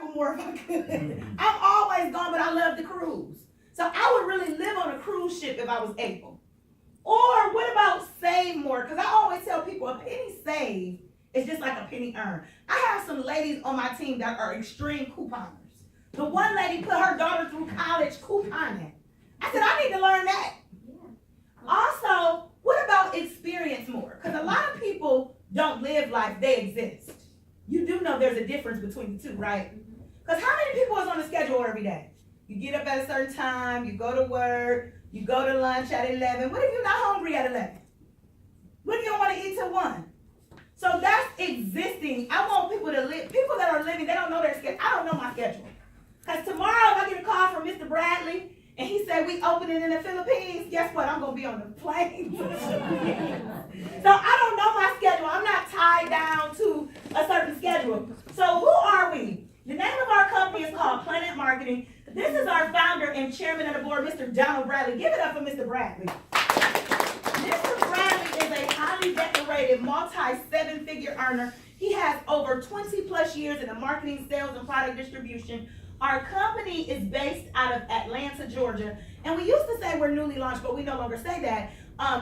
travel more if I could. I'm always gone, but I love to cruise. So I would really live on a cruise ship if I was able. Or what about save more? Because I always tell people a penny saved is just like a penny earned. I have some ladies on my team that are extreme couponers. The one lady put her daughter through college couponing. I said, I need to learn that. Also, what about experience more? Because a lot of people don't live life, they exist. You do know there's a difference between the two, right? Because how many people is on the schedule every day? You get up at a certain time, you go to work, you go to lunch at 11. What if you're not hungry at 11? What if you don't want to eat till 1? So that's existing. I want people to live. People that are living, they don't know their schedule. I don't know my schedule. Because tomorrow if I get a call from Mr. Bradley and he said we opening in the Philippines, guess what? I'm going to be on the plane. So I don't know my schedule. I'm not tied down to a certain schedule. So who are we? The name of our company is called Plannet Marketing. This is our founder and chairman of the board, Mr. Donald Bradley. Give it up for Mr. Bradley. Mr. Bradley is a highly decorated, multi-seven-figure earner. He has over 20 plus years in the marketing, sales, and product distribution. Our company is based out of Atlanta, Georgia. And we used to say we're newly launched, but we no longer say that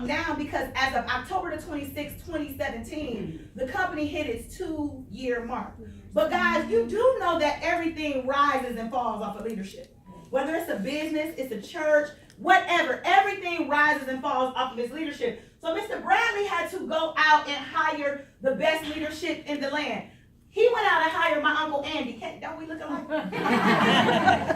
now because as of October the 26th, 2017, the company hit its 2-year mark. But guys, you do know that everything rises and falls off of leadership. Whether it's a business, it's a church, whatever, everything rises and falls off of its leadership. So Mr. Bradley had to go out and hire the best leadership in the land. He went out and hired my Uncle Andy. Don't we look alike?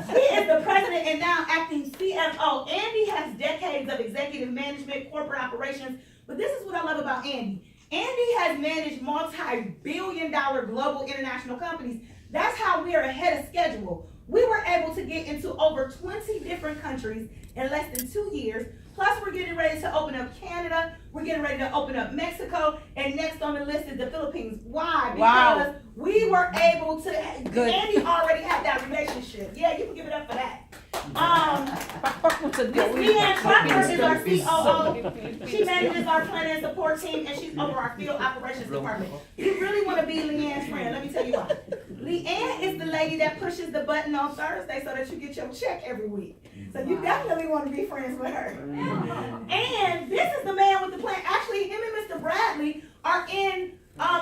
He is the president and now acting CFO. Andy has decades of executive management, corporate operations, but this is what I love about Andy. Andy has managed multi-billion-dollar global international companies. That's how we are ahead of schedule. We were able to get into over 20 different countries in less than 2 years. Plus, we're getting ready to open up Canada. We're getting ready to open up Mexico. And next on the list is the Philippines. Why? Because we were able to, Andy already had that relationship. Yeah, you can give it up for that. Leanne Trucker is our COO. She manages our planning and support team, and she's over our field operations department. You really want to be Leanne's friend. Let me tell you why. Leanne is the lady that pushes the button on Thursday so that you get your check every week. So you definitely want to be friends with her. And this is the man with the plan. Actually, him and Mr. Bradley are in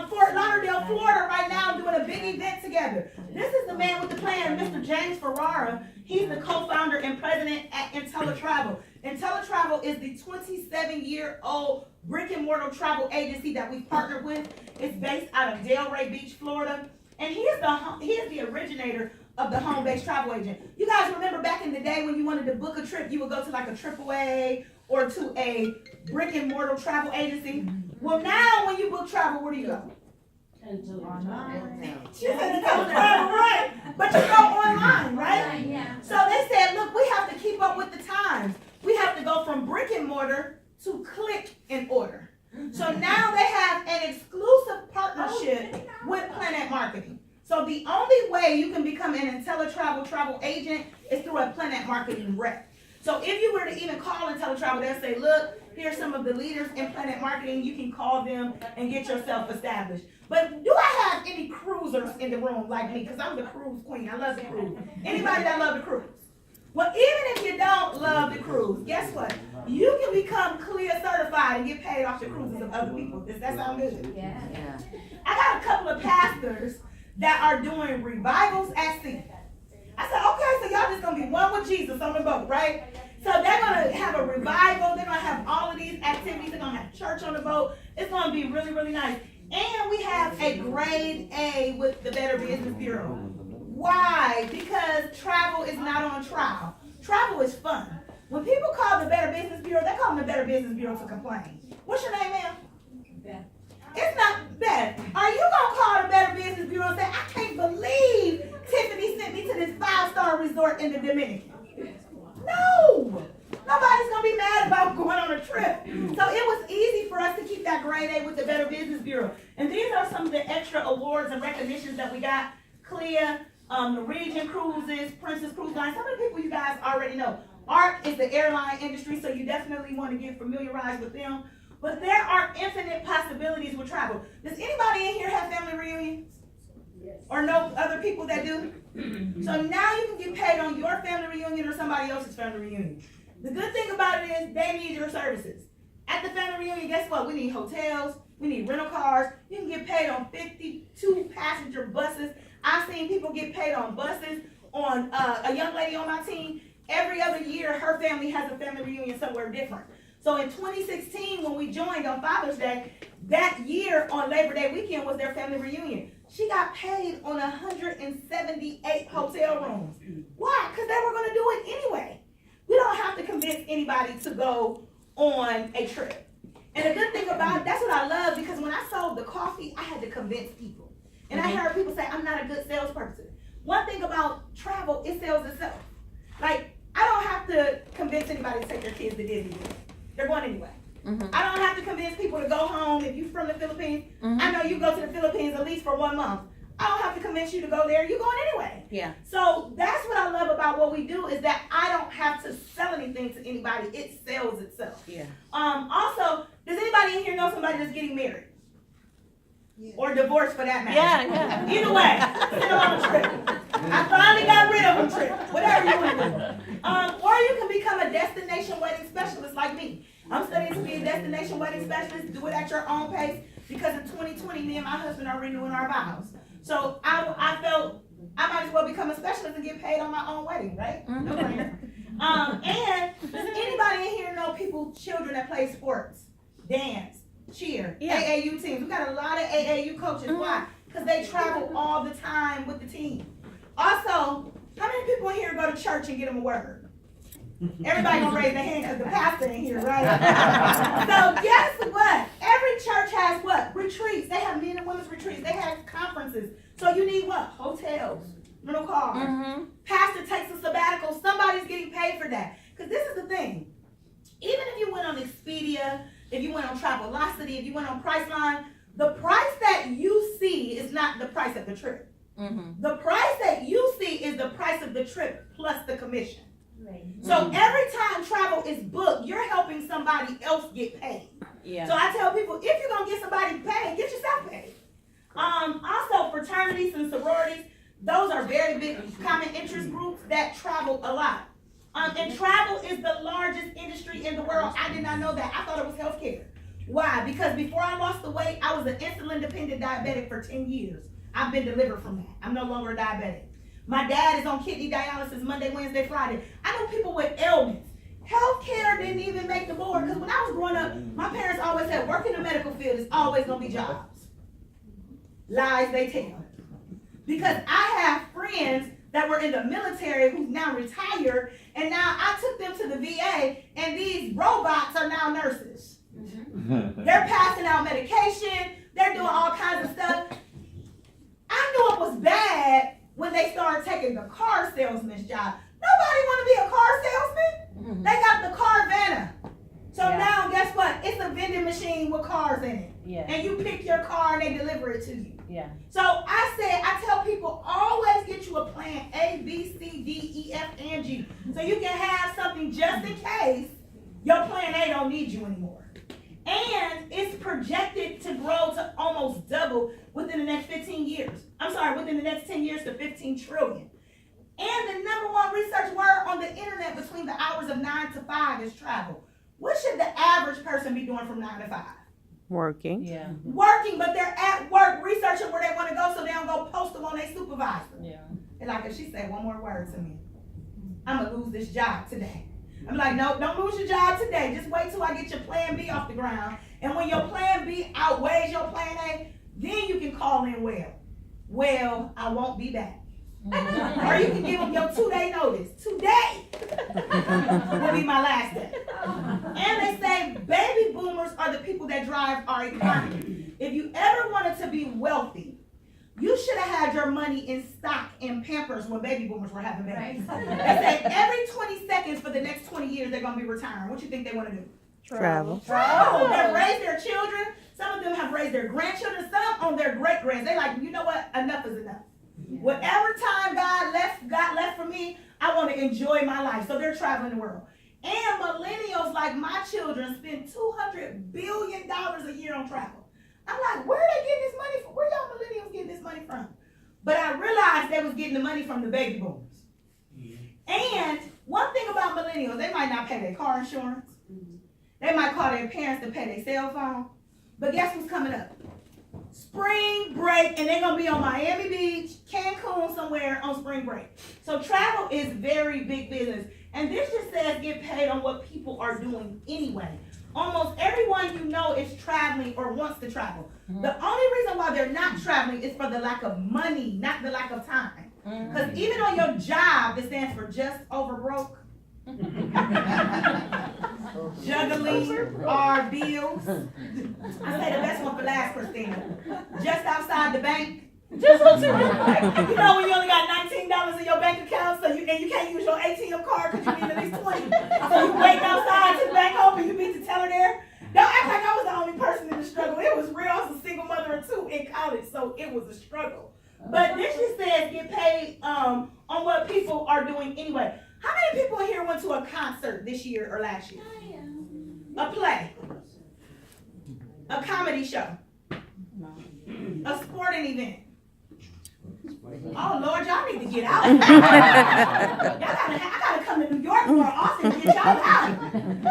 Fort Lauderdale, Florida right now doing a big event together. This is the man with the plan, Mr. James Ferrara. He's the co-founder and president at IntelliTravel. IntelliTravel is the 27-year-old brick-and-mortar travel agency that we've partnered with. It's based out of Delray Beach, Florida. And he is the originator of the home-based travel agent. You guys remember back in the day when you wanted to book a trip, you would go to like a AAA or to a brick-and-mortar travel agency. Well, now when you book travel, where do you go? Online. She said IntelliTravel, right? But you go online, right? Yeah. So they said, look, we have to keep up with the times. We have to go from brick and mortar to click and order. So now they have an exclusive partnership with Plannet Marketing. So the only way you can become an IntelliTravel travel agent is through a Plannet Marketing rep. So if you were to even call IntelliTravel, they'll say, look, here's some of the leaders in Plannet Marketing. You can call them and get yourself established. But do I have any cruisers in the room like me? Because I'm the cruise queen. I love the cruise. Anybody that love the cruise? Well, even if you don't love the cruise, guess what? You can become CLIA certified and get paid off the cruises of other people. Does that sound good? Yeah. I got a couple of pastors that are doing revivals at sea. I said, okay, so y'all just going to be one with Jesus on the boat, right? So they're going to have a revival. They're going to have all of these activities. They're going to have church on the boat. It's going to be really, really nice. And we have a grade A with the Better Business Bureau. Why? Because travel is not on trial. Travel is fun. When people call the Better Business Bureau, they call them the Better Business Bureau to complain. What's your name, ma'am? Beth. It's not Beth. Are you going to call the Better Business Bureau and say, I can't believe Tiffany sent me to this 5-star resort in the Dominican? No. Nobody's going to be mad about going on a trip. So it was easy for us to keep that grade A with the Better Business Bureau. And these are some of the extra awards and recognitions that we got. CLIA, Norwegian Cruises, Princess Cruise Line. Some of the people you guys already know. ARC is the airline industry, so you definitely want to get familiarized with them. But there are infinite possibilities with travel. Does anybody in here have family reunions? Or know other people that do? So now you can get paid on your family reunion or somebody else's family reunion. The good thing about it is they need your services. At the family reunion, guess what? We need hotels, we need rental cars. You can get paid on 52 passenger buses. I've seen people get paid on buses. On a young lady on my team, every other year her family has a family reunion somewhere different. So in 2016, when we joined on Father's Day, that year on Labor Day weekend was their family reunion. She got paid on 178 hotel rooms. Why? Because they were going to do it anyway. We don't have to convince anybody to go on a trip. And the good thing about it, that's what I love, because when I sold the coffee, I had to convince people. And I heard people say, I'm not a good salesperson. One thing about travel, it sells itself. Like, I don't have to convince anybody to take their kids to Disney. They're going anyway. I don't have to convince people to go home. If you're from the Philippines, I know you go to the Philippines at least for 1 month. I don't have to convince you to go there. You're going anyway. Yeah. So that's what I love about what we do, is that I don't have to sell anything to anybody. It sells itself. Yeah. Also, does anybody in here know somebody that's getting married? Yeah. Or divorced, for that matter? Yeah. Either way, send them on a trip. I finally got rid of them trip. Whatever you want to do. Or you can become a destination wedding specialist like me. I'm studying to be a destination wedding specialist. Do it at your own pace, because in 2020, me and my husband are renewing our vows. So I felt I might as well become a specialist and get paid on my own wedding, right? No brainer. And does anybody in here know children that play sports, dance, cheer, AAU teams? We got a lot of AAU coaches. Why? Because they travel all the time with the team. Also, how many people in here go to church and get them a word? Everybody gonna raise their hand because the pastor ain't here, right? So guess what? Every church has what? Retreats. They have men and women's retreats. They have conferences. So you need what? Hotels, rental cars. Pastor takes a sabbatical. Somebody's getting paid for that. Because this is the thing. Even if you went on Expedia, if you went on Travelocity, if you went on Priceline, the price that you see is not the price of the trip. The price that you see is the price of the trip plus the commission. So every time travel is booked, you're helping somebody else get paid. Yeah. So I tell people, if you're going to get somebody paid, get yourself paid. Also, fraternities and sororities, those are very big common interest groups that travel a lot. And travel is the largest industry in the world. I did not know that. I thought it was healthcare. Why? Because before I lost the weight, I was an insulin-dependent diabetic for 10 years. I've been delivered from that. I'm no longer a diabetic. My dad is on kidney dialysis Monday, Wednesday, Friday. I know people with ailments. Healthcare didn't even make the board, because when I was growing up, my parents always said, work in the medical field is always going to be jobs. Lies they tell. Because I have friends that were in the military who's now retired, and now I took them to the VA, and these robots are now nurses. They're passing out medication. They're doing all kinds of stuff. I knew it was bad when they started taking the car salesman's job. Nobody want to be a car salesman. They got the Carvana. So now guess what? It's a vending machine with cars in it. Yeah. And you pick your car and they deliver it to you. Yeah. So I tell people, always get you a plan A, B, C, D, E, F, and G. So you can have something just in case your plan A don't need you anymore. And it's projected to grow to almost double within the next 15 years. Within the next 10 years to 15 trillion. And the #1 research word on the internet between the hours of 9 to 5 is travel. What should the average person be doing from 9 to 5? Working. Yeah. Working, but they're at work researching where they want to go, so they don't go post them on their supervisor. Yeah. And like if she said one more word to me, I'm going to lose this job today. I'm like, no, don't lose your job today. Just wait till I get your plan B off the ground. And when your plan B outweighs your plan A, then you can call in well, I won't be back. Or you can give them your 2-day notice. Today will be my last day. And they say baby boomers are the people that drive our economy. If you ever wanted to be wealthy, you should have had your money in stock in Pampers when baby boomers were having babies. Right. They say every 20 seconds for the next 20 years they're going to be retiring. What you think they want to do? Travel. They've raised their children. Some of them have raised their grandchildren. Some on their great-grands. They're like, you know what? Enough is enough. Yeah. Whatever time God left for me, I want to enjoy my life. So they're traveling the world. And millennials like my children spend $200 billion a year on travel. I'm like, where are they getting this money from? Where y'all millennials getting this money from? But I realized they was getting the money from the baby boomers. And one thing about millennials, they might not pay their car insurance. They might call their parents to pay their cell phone. But guess what's coming up? Spring break, and they're gonna be on Miami Beach, Cancun, somewhere on spring break. So travel is very big business. And this just says get paid on what people are doing anyway. Almost everyone you know is traveling or wants to travel. The only reason why they're not traveling is for the lack of money, not the lack of time. Because even on your job, it stands for just over broke. Juggling our bills. I say the best one for last, Christina. Just outside the bank. Just what you You know when you only got $19 in your bank account, so you can't use your ATM card because you need at least 20. So you wait outside till the bank open, you meet the teller there. Don't act like I was the only person in the struggle. It was real. I was a single mother of 2 in college, so it was a struggle. But this just says get paid on what people are doing anyway. How many people here went to a concert this year or last year? A play, a comedy show, a sporting event. Oh Lord, y'all need to get out. I gotta come to New York more often to get y'all out.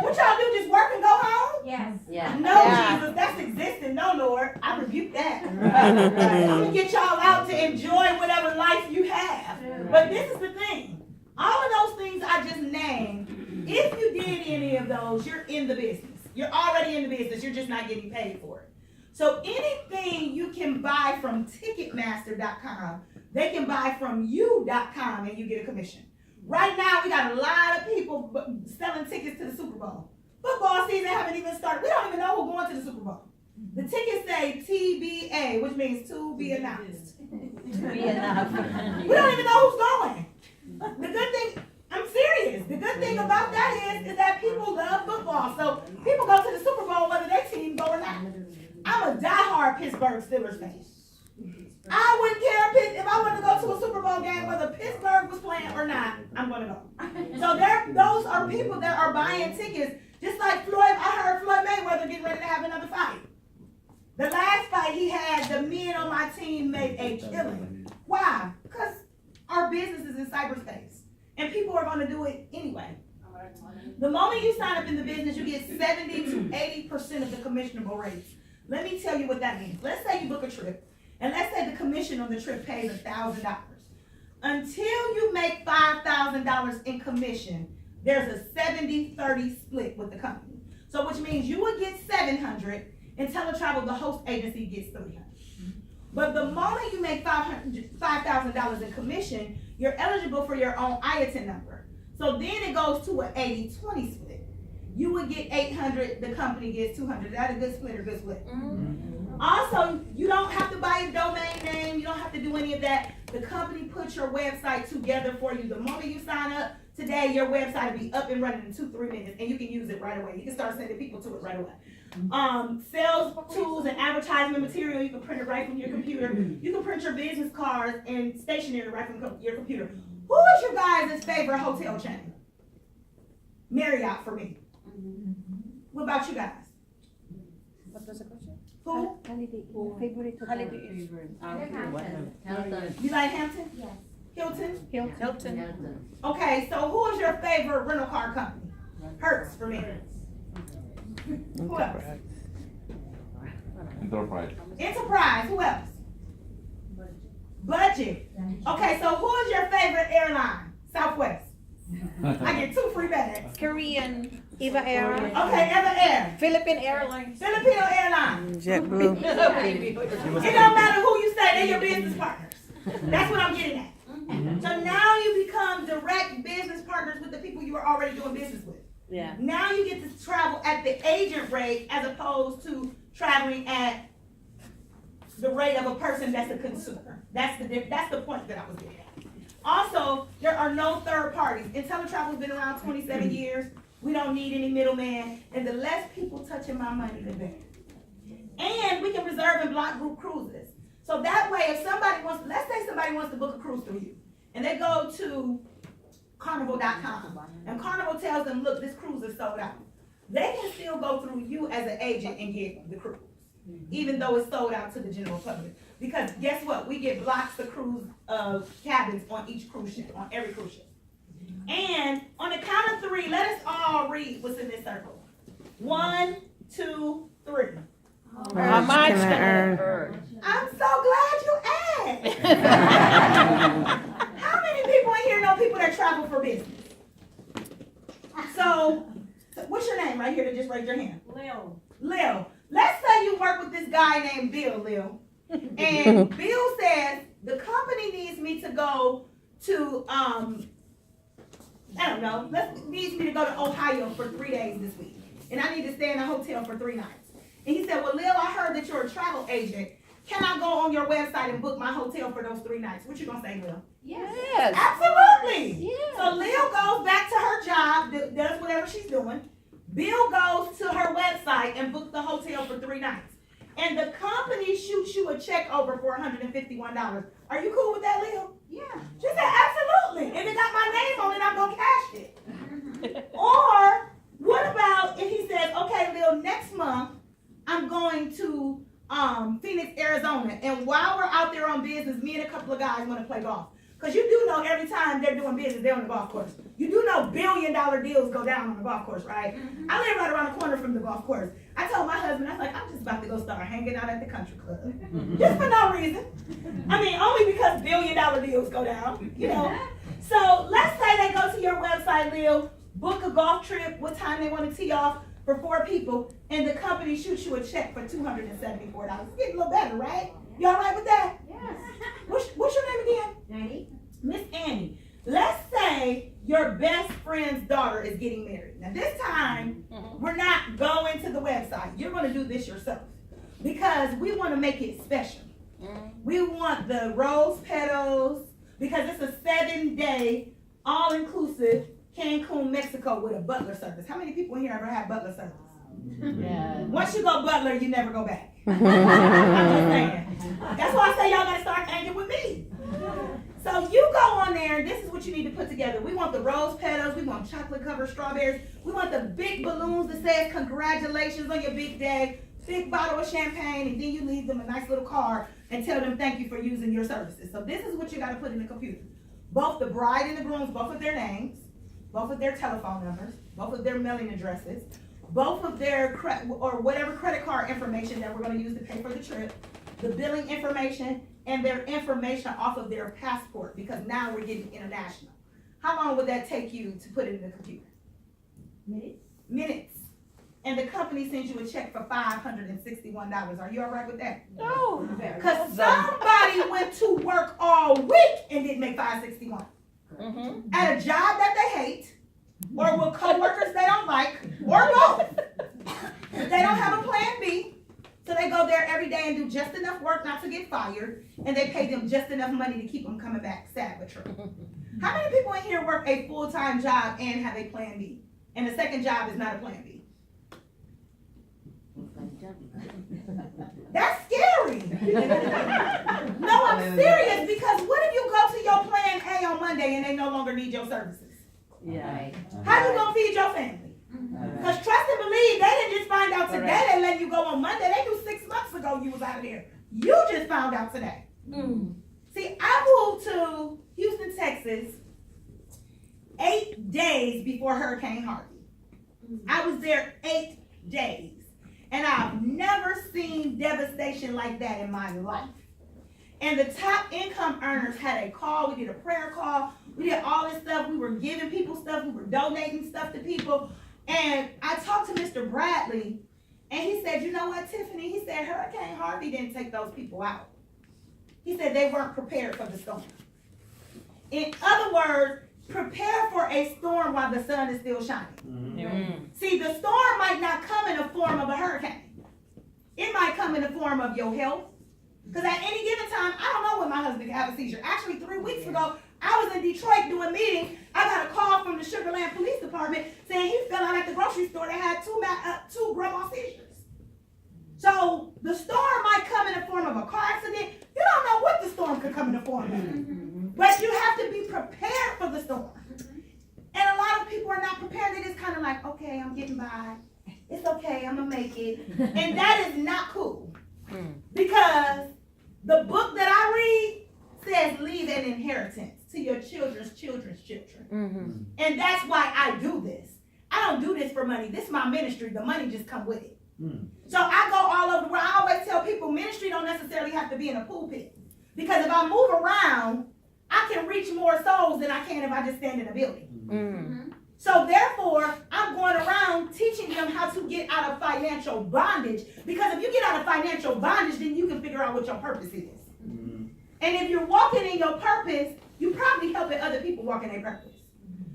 What y'all do, just work and go home? Yes. Yeah. No, Jesus, that's existing. No, Lord, I rebuke that. I'm gonna get y'all out to enjoy whatever life you have. But this is the thing. All of those things I just named, if you did any of those, you're in the business. You're already in the business. You're just not getting paid for it. So anything you can buy from Ticketmaster.com, they can buy from you.com and you get a commission. Right now, we got a lot of people selling tickets to the Super Bowl. Football season haven't even started. We don't even know who's going to the Super Bowl. The tickets say TBA, which means to be announced. We don't even know who's going. The good thing, I'm serious. The good thing about that is that people love football. So people go to the Super Bowl whether their team go or not. I'm a diehard Pittsburgh Steelers fan. I wouldn't care if I wanted to go to a Super Bowl game whether Pittsburgh was playing or not. I'm going to go. So those are people that are buying tickets. Just like Floyd, I heard Floyd Mayweather getting ready to have another fight. The last fight he had, the men on my team made a killing. Why? Because our business is in cyberspace. And people are going to do it anyway. The moment you sign up in the business, you get 70 to 80% of the commissionable rates. Let me tell you what that means. Let's say you book a trip, and let's say the commission on the trip pays $1,000. Until you make $5,000 in commission, there's a 70-30 split with the company. So which means you would get $700, and Teletravel, the host agency, gets $300. But the moment you make $5,000 in commission, you're eligible for your own IATIN number. So then it goes to an 80-20 split. You would get $800, the company gets $200. Is that a good split or good split? Mm-hmm. Also, you don't have to buy a domain name. You don't have to do any of that. The company puts your website together for you. The moment you sign up today, your website will be up and running in 2-3 minutes, and you can use it right away. You can start sending people to it right away. Sales tools and advertisement material, you can print it right from your computer. You can print your business cards and stationery right from your computer. Who is your guys' favorite hotel chain? Marriott for me. What about you guys? What was the question? Who? Favorite Hilton. You like Hampton? Yes. Hilton? Hilton. Okay, so who is your favorite rental car company? Hertz for me. Who else? Enterprise. Enterprise. Who else? Budget. Okay, so who is your favorite airline? Southwest. I get 2 free bags. Korean, Eva Air, Okay, Ever Air. Philippine Airlines. Filipino Airlines. JetBlue. It don't matter who you say, they're your business partners. That's what I'm getting at. So now you become direct business partners with the people you are already doing business with. Yeah. Now you get to travel at the agent rate as opposed to traveling at the rate of a person that's a consumer. That's the point that I was getting at. Also, there are no third parties. IntelliTravel's been around 27 years. We don't need any middleman. And the less people touching my money, the better. And we can reserve and block group cruises. So that way, if somebody wants, let's say somebody wants to book a cruise through you, and they go to Carnival.com, and Carnival tells them, look, this cruise is sold out. They can still go through you as an agent and get the cruise. even though it's sold out to the general public. Because guess what? We get blocks of cruise cabins on each cruise ship, on every cruise ship. And on the count of 3, let us all read what's in this circle. 1, 2, 3. How much can I earn? I'm so glad you asked. How many people in here know people that travel for business? So what's your name right here to just raise your hand? Lil. Let's say you work with this guy named Bill, Lil. And Bill says, the company needs me to go to, needs me to go to Ohio for 3 days this week. And I need to stay in a hotel for 3 nights. And he said, well, Lil, I heard that you're a travel agent. Can I go on your website and book my hotel for those 3 nights? What you gonna say, Lil? Yes. Absolutely. Yes. So Lil goes back to her job, does whatever she's doing. Bill goes to her website and books the hotel for 3 nights. And the company shoots you a check over for $151. Are you cool with that, Lil? Yeah. She said, absolutely. If it got my name on it, I'm gonna cash it. Or what about if he says, okay, Lil, next month I'm going to Phoenix, Arizona, and while we're out there on business, me and a couple of guys want to play golf. Because you do know every time they're doing business, they're on the golf course. You do know billion-dollar deals go down on the golf course, right? I live right around the corner from the golf course. I told my husband, I was like, I'm just about to go start hanging out at the country club. Just for no reason. I mean, only because billion-dollar deals go down, you know. So let's say they go to your website, Lil, book a golf trip, what time they want to tee off for 4 people, and the company shoots you a check for $274. It's getting a little better, right? You all right with that? Yes. What's your name again? Annie? Miss Annie. Let's say your best friend's daughter is getting married. Now this time, we're not going to the website. You're going to do this yourself because we want to make it special. We want the rose petals because it's a 7-day, all-inclusive Cancun, Mexico with a butler service. How many people in here ever had butler service? Yeah. Once you go butler, you never go back. I'm just saying. That's why I say y'all gotta start hanging with me. So you go on there, and this is what you need to put together. We want the rose petals, we want chocolate covered strawberries, we want the big balloons that says congratulations on your big day, big bottle of champagne, and then you leave them a nice little card and tell them thank you for using your services. So this is what you gotta put in the computer. Both the bride and the grooms, both of their names, both of their telephone numbers, both of their mailing addresses, both of their whatever credit card information that we're going to use to pay for the trip, the billing information, and their information off of their passport, because now we're getting international. How long would that take you to put it in the computer? Minutes. And the company sends you a check for $561. Are you all right with that? No. Because somebody went to work all week and didn't make $561. At a job that they hate, or with coworkers they don't like, or both. They don't have a plan B, so they go there every day and do just enough work not to get fired, and they pay them just enough money to keep them coming back, sad but true. How many people in here work a full-time job and have a plan B, and the second job is not a plan B? That's scary. No, I'm serious, because what if you go to your plan A on Monday and they no longer need your services? Yeah. How you gonna feed your family? Because trust and believe, they didn't just find out today they let you go on Monday. They knew 6 months ago you was out of there. You just found out today. See, I moved to Houston, Texas 8 days before Hurricane Harvey. I was there 8 days. And I've never seen devastation like that in my life. And the top income earners had a call. We did a prayer call. We did all this stuff. We were giving people stuff. We were donating stuff to people. And I talked to Mr. Bradley, and he said, you know what, Tiffany? He said, Hurricane Harvey didn't take those people out. He said they weren't prepared for the storm. In other words, prepare for a storm while the sun is still shining. See, the storm might not come in the form of a hurricane. It might come in the form of your health. Because at any given time, I don't know when my husband can have a seizure. Actually, 3 weeks ago, I was in Detroit doing a meeting. I got a call from the Sugar Land Police Department saying he fell out at the grocery store that had two grandma seizures. So the storm might come in the form of a car accident. You don't know what the storm could come in the form of. But you have to be prepared for the storm. And a lot of people are not prepared. They just kind of like, okay, I'm getting by. It's okay, I'm going to make it. And that is not cool. children's children's children. And that's why I do this. I don't do this for money. This is my ministry. The money just come with it. So I go all over the world. I always tell people ministry don't necessarily have to be in a pulpit. Because if I move around, I can reach more souls than I can if I just stand in a building. So therefore, I'm going around teaching them how to get out of financial bondage. Because if you get out of financial bondage, then you can figure out what your purpose is. And if you're walking in your purpose, you're probably helping other people walk in their purpose.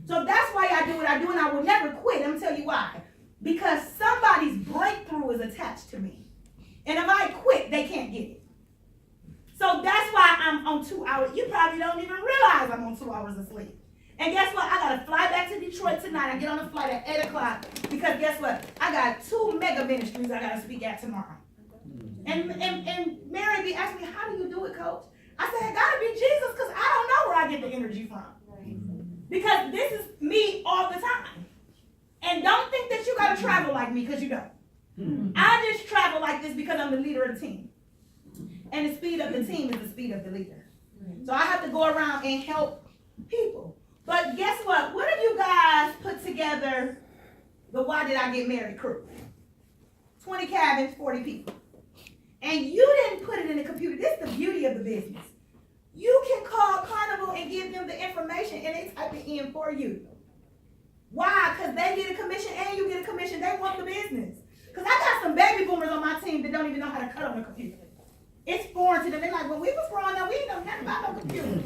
So that's why I do what I do, and I will never quit. I'm going to tell you why. Because somebody's breakthrough is attached to me. And if I quit, they can't get it. So that's why I'm on 2 hours. You probably don't even realize I'm on 2 hours of sleep. And guess what? I got to fly back to Detroit tonight. I get on a flight at 8 o'clock. Because guess what? I got 2 mega ministries I got to speak at tomorrow. And Mary B asked me, how do you do it, Coach? I said, it got to be Jesus, because I don't know where I get the energy from. Because this is me all the time. And don't think that you got to travel like me, because you don't. I just travel like this because I'm the leader of the team. And the speed of the team is the speed of the leader. So I have to go around and help people. But guess what? What if you guys put together the Why Did I Get Married crew? 20 cabins, 40 people. And you didn't put it in the computer. This is the beauty of the business. You can call Carnival and give them the information and they type it in for you. Why? Because they get a commission and you get a commission. They want the business. Because I got some baby boomers on my team that don't even know how to cut on the computer. It's foreign to them. They're like, when we was growing up, we didn't know nothing about no computers.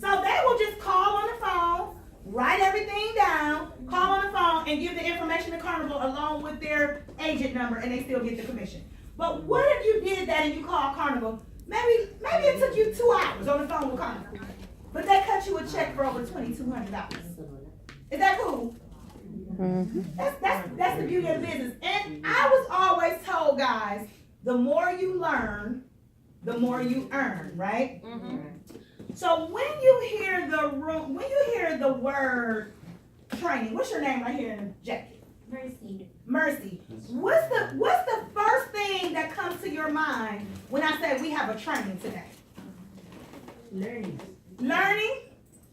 So they will just call on the phone, write everything down, call on the phone, and give the information to Carnival along with their agent number, and they still get the commission. But what if you did that and you called Carnival? Maybe it took you 2 hours on the phone with Carnival, but they cut you a check for over $2,200. Is that cool? That's the beauty of the business. And I was always told, guys, the more you learn, the more you earn, right? So when you hear the word training, what's your name right here in the jacket? Mercy. Mercy. What's the first thing that comes to your mind when I say we have a training today? Learning. Learning?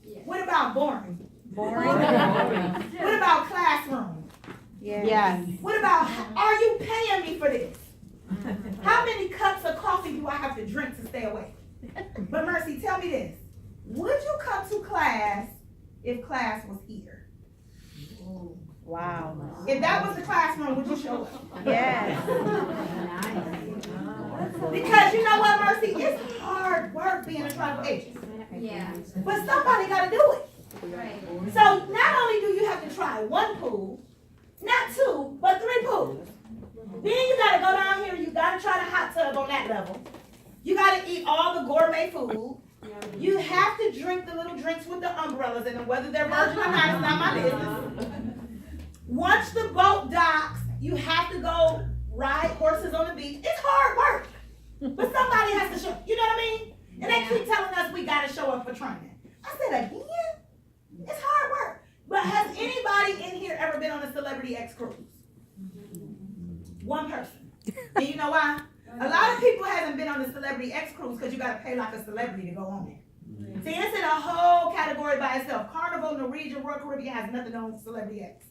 Yes. What about boring? Boring. What about classroom? Yes. What about, are you paying me for this? How many cups of coffee do I have to drink to stay awake? But Mercy, tell me this. Would you come to class if class was here? Wow. If that was the classroom, would you show up? Yes. Because you know what, Mercy? It's hard work being a travel agent. Yeah. But somebody got to do it. Right. So not only do you have to try 1 pool, not 2, but 3 pools. Then you got to go down here. You got to try the hot tub on that level. You got to eat all the gourmet food. You have to drink the little drinks with the umbrellas in them, whether they're virgin or not, it's not my business. Once the boat docks, you have to go ride horses on the beach. It's hard work. But somebody has to show, you know what I mean? And they keep telling us we got to show up for training. I said, again? It's hard work. But has anybody in here ever been on a Celebrity X cruise? One person. And you know why? A lot of people haven't been on the Celebrity X cruise because you got to pay like a celebrity to go on it. See, it's in a whole category by itself. Carnival, Norwegian, Royal Caribbean has nothing on Celebrity X.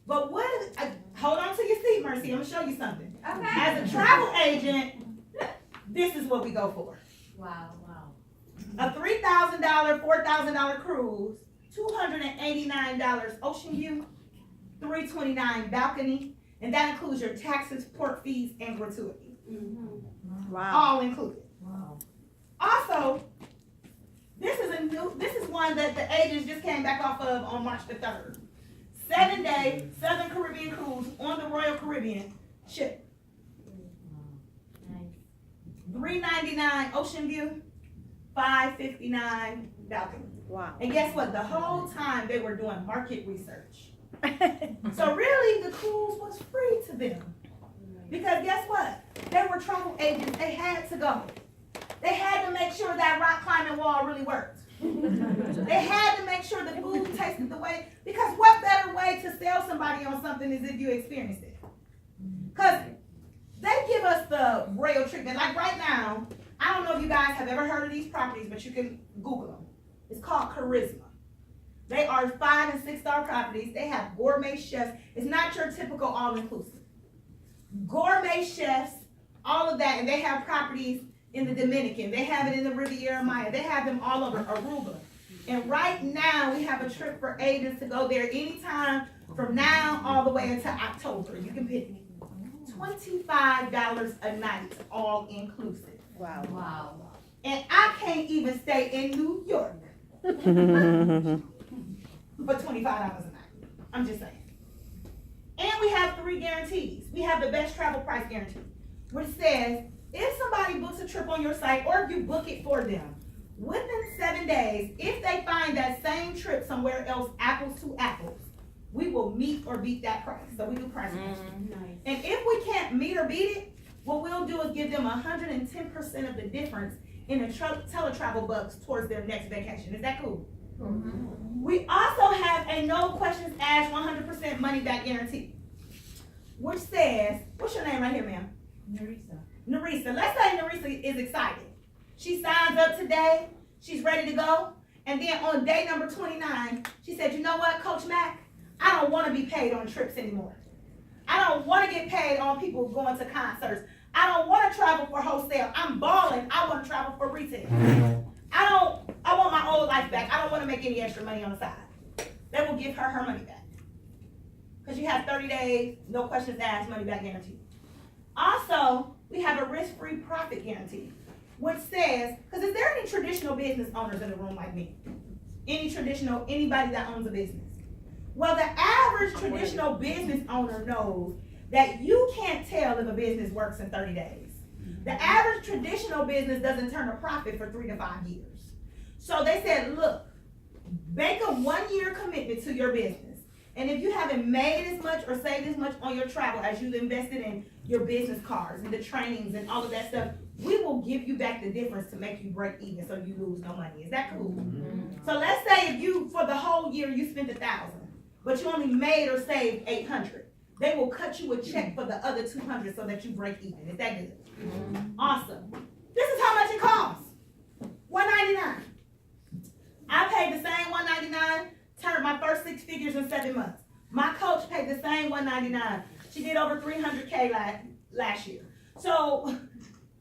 But what is, hold on to your seat, Mercy. I'm going to show you something. Okay. As a travel agent, this is what we go for. Wow. A $3,000, $4,000 cruise, $289 ocean view, $329 balcony, and that includes your taxes, port fees, and gratuity. Wow. All included. Wow. Also, this is one that the agents just came back off of on March the 3rd. 7-day Southern Caribbean cruise on the Royal Caribbean ship. $399 ocean view, $559 balcony. Wow. And guess what? The whole time they were doing market research. So really the cruise was free to them. Because guess what? They were travel agents. They had to go. They had to make sure that rock climbing wall really worked. They had to make sure the food tasted the way, because what better way to sell somebody on something is if you experienced it. Because they give us the royal treatment. Like right now, I don't know if you guys have ever heard of these properties, but you can Google them. It's called Charisma. They are 5 and 6 star properties. They have gourmet chefs. It's not your typical all-inclusive. Gourmet chefs, all of that, and they have properties in the Dominican. They have it in the Riviera Maya. They have them all over Aruba. And right now, we have a trip for agents to go there anytime from now all the way until October. You can pick $25 a night, all inclusive. Wow. Wow. And I can't even stay in New York for $25 a night. I'm just saying. And we have 3 guarantees. We have the best travel price guarantee, which says if somebody books a trip on your site or if you book it for them, within 7 days, if they find that same trip somewhere else, apples to apples, we will meet or beat that price. So we do price match. Nice. And if we can't meet or beat it, what we'll do is give them 110% of the difference in the teletravel bucks towards their next vacation. Is that cool? We also have a no questions asked 100% money back guarantee, which says, what's your name right here, ma'am? Narisa. Narisa. Let's say Narisa is excited. She signs up today. She's ready to go. And then on day number 29, she said, you know what, Coach Mac? I don't want to be paid on trips anymore. I don't want to get paid on people going to concerts. I don't want to travel for wholesale. I'm balling. I want to travel for retail. I want my old life back. I don't want to make any extra money on the side. They will give her money back. Because you have 30 days, no questions asked, money back guarantee. Also, we have a risk-free profit guarantee, which says, because is there any traditional business owners in the room like me? Anybody that owns a business? Well, the average traditional business owner knows that you can't tell if a business works in 30 days. The average traditional business doesn't turn a profit for 3 to 5 years. So they said, look, make a 1-year commitment to your business. And if you haven't made as much or saved as much on your travel as you've invested in your business cards and the trainings and all of that stuff, we will give you back the difference to make you break even so you lose no money. Is that cool? So let's say if you, for the whole year, you spent $1,000, but you only made or saved $800. They will cut you a check for the other $200 so that you break even. Is that good? Awesome. This is how much it costs. $199. I paid the same $199, turned my first 6 figures in 7 months. My coach paid the same $199. She did over $300K last year. So,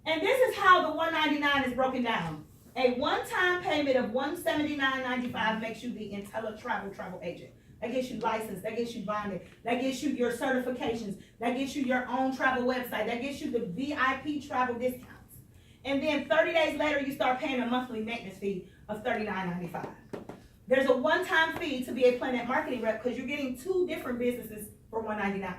and this is how the $199 is broken down. A one-time payment of $179.95 makes you the IntelliTravel travel agent. That gets you licensed, that gets you bonded, that gets you your certifications, that gets you your own travel website, that gets you the VIP travel discounts. And then 30 days later, you start paying a monthly maintenance fee of $39.95. There's a one-time fee to be a Plannet marketing rep because you're getting 2 different businesses for $199.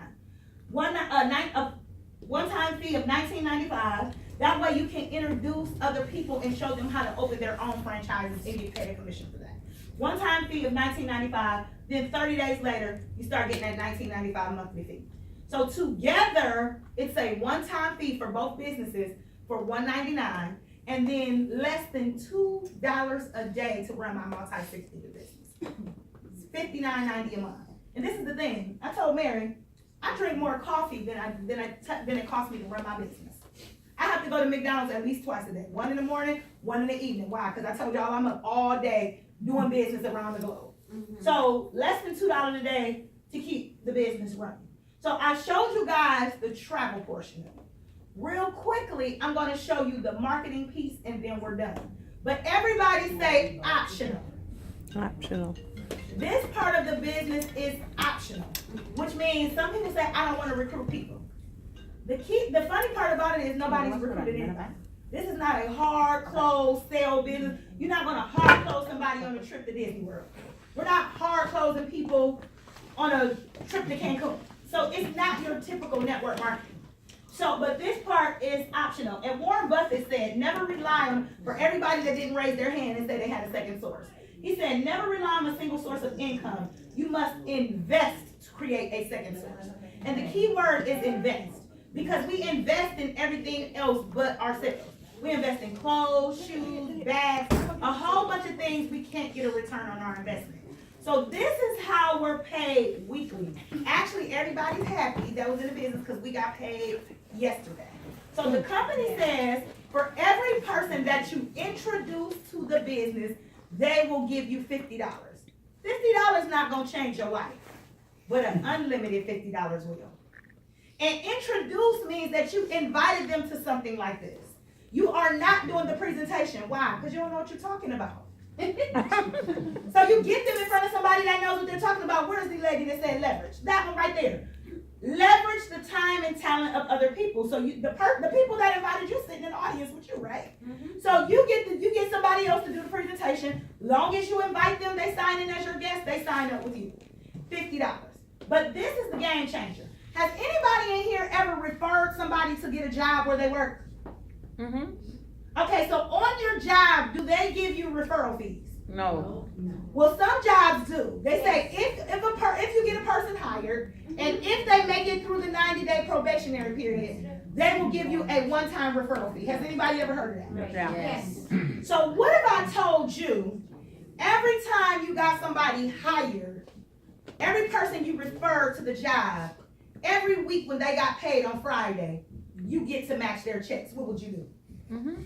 One-time fee of $19.95. That way you can introduce other people and show them how to open their own franchises and get paid a commission for that. One-time fee of $19.95. Then 30 days later, you start getting that $19.95 monthly fee. So together, it's a one-time fee for both businesses for $199, and then less than $2 a day to run my multi-six-figure business. It's $59.90 a month. And this is the thing. I told Mary, I drink more coffee than it costs me to run my business. I have to go to McDonald's at least twice a day. 1 in the morning, 1 in the evening. Why? Because I told y'all I'm up all day doing business around the globe. So less than $2 a day to keep the business running. So I showed you guys the travel portion of it. Real quickly, I'm going to show you the marketing piece and then we're done. But everybody say optional. Optional. This part of the business is optional, which means some people say, I don't want to recruit people. The funny part about it is nobody's recruited anybody. This is not a hard close sale business. You're not going to hard close somebody on a trip to Disney World. We're not hard closing people on a trip to Cancun. So it's not your typical network marketing. So, but this part is optional. And Warren Buffett said, never rely on, for everybody that didn't raise their hand and say they had a second source. He said, never rely on a single source of income. You must invest to create a second source. And the key word is invest. Because we invest in everything else but ourselves. We invest in clothes, shoes, bags, a whole bunch of things we can't get a return on our investment. So this is how we're paid weekly. Actually, everybody's happy that was in the business because we got paid yesterday. So the company says for every person that you introduce to the business, they will give you $50. $50 not gonna change your life, but an unlimited $50 will. And introduce means that you invited them to something like this. You are not doing the presentation. Why? Because you don't know what you're talking about. So you get them in front of somebody that knows what they're talking about. Where's the lady that said leverage? That one right there. Leverage the time and talent of other people. So the people that invited you sitting in the audience with you, right? Mm-hmm. So you get somebody else to do the presentation. Long as you invite them, they sign in as your guest, they sign up with you. $50. But this is the game changer. Has anybody in here ever referred somebody to get a job where they work? Mm-hmm. Okay, so on your job, do they give you referral fees? No. Well, some jobs do. They say if you get a person hired, and if they make it through the 90-day probationary period, they will give you a one-time referral fee. Has anybody ever heard of that? Yeah. Yes. So what if I told you, every time you got somebody hired, every person you referred to the job, every week when they got paid on Friday, you get to match their checks? What would you do? Mm-hmm.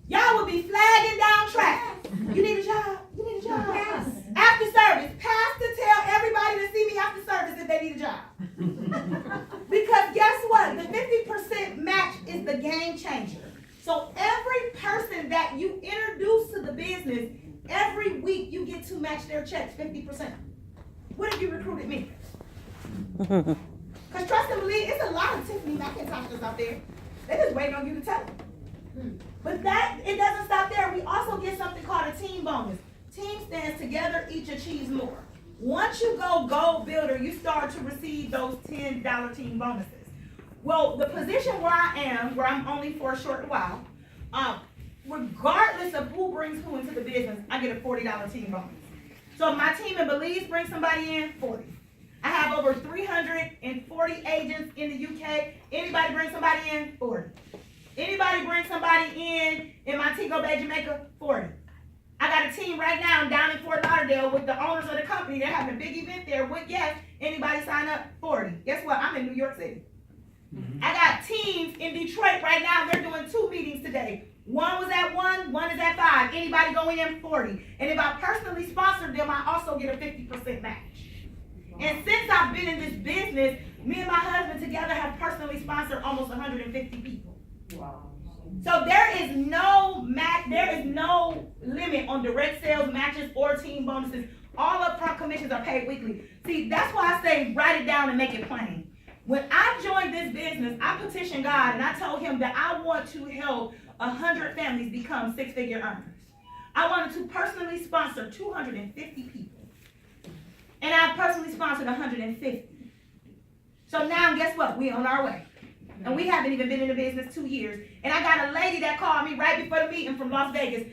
Y'all would be flagging down traffic. You need a job. You need a job. Yes. After service, pastor tell everybody to see me after service if they need a job. Because guess what? The 50% match is the game changer. So every person that you introduce to the business, every week you get to match their checks 50%. What if you recruited me? Because trust and believe, it's a lot of Tiffany McIntoshes out there. They're just waiting on you to tell them. But it doesn't stop there. We also get something called a team bonus. Team stands together, each achieves more. Once you go gold builder, you start to receive those $10 team bonuses. Well, the position where I am, where I'm only for a short while, regardless of who brings who into the business, I get a $40 team bonus. So if my team in Belize brings somebody in, 40. I have over 340 agents in the UK. Anybody bring somebody in, 40. Anybody bring somebody in Montego Bay, Jamaica, 40. I got a team right now down in Fort Lauderdale with the owners of the company. They're having a big event there with guests. Anybody sign up? 40. Guess what? I'm in New York City. Mm-hmm. I got teams in Detroit right now. They're doing 2 meetings today. One was at 1, one is at 5. Anybody go in? 40. And if I personally sponsored them, I also get a 50% match. And since I've been in this business, me and my husband together have personally sponsored almost 150 people. Wow. So there is no limit on direct sales, matches, or team bonuses. All upfront commissions are paid weekly. See, that's why I say write it down and make it plain. When I joined this business, I petitioned God and I told him that I want to help 100 families become 6-figure earners. I wanted to personally sponsor 250 people. And I personally sponsored 150. So now guess what? We're on our way. And we haven't even been in the business 2 years. And I got a lady that called me right before the meeting from Las Vegas.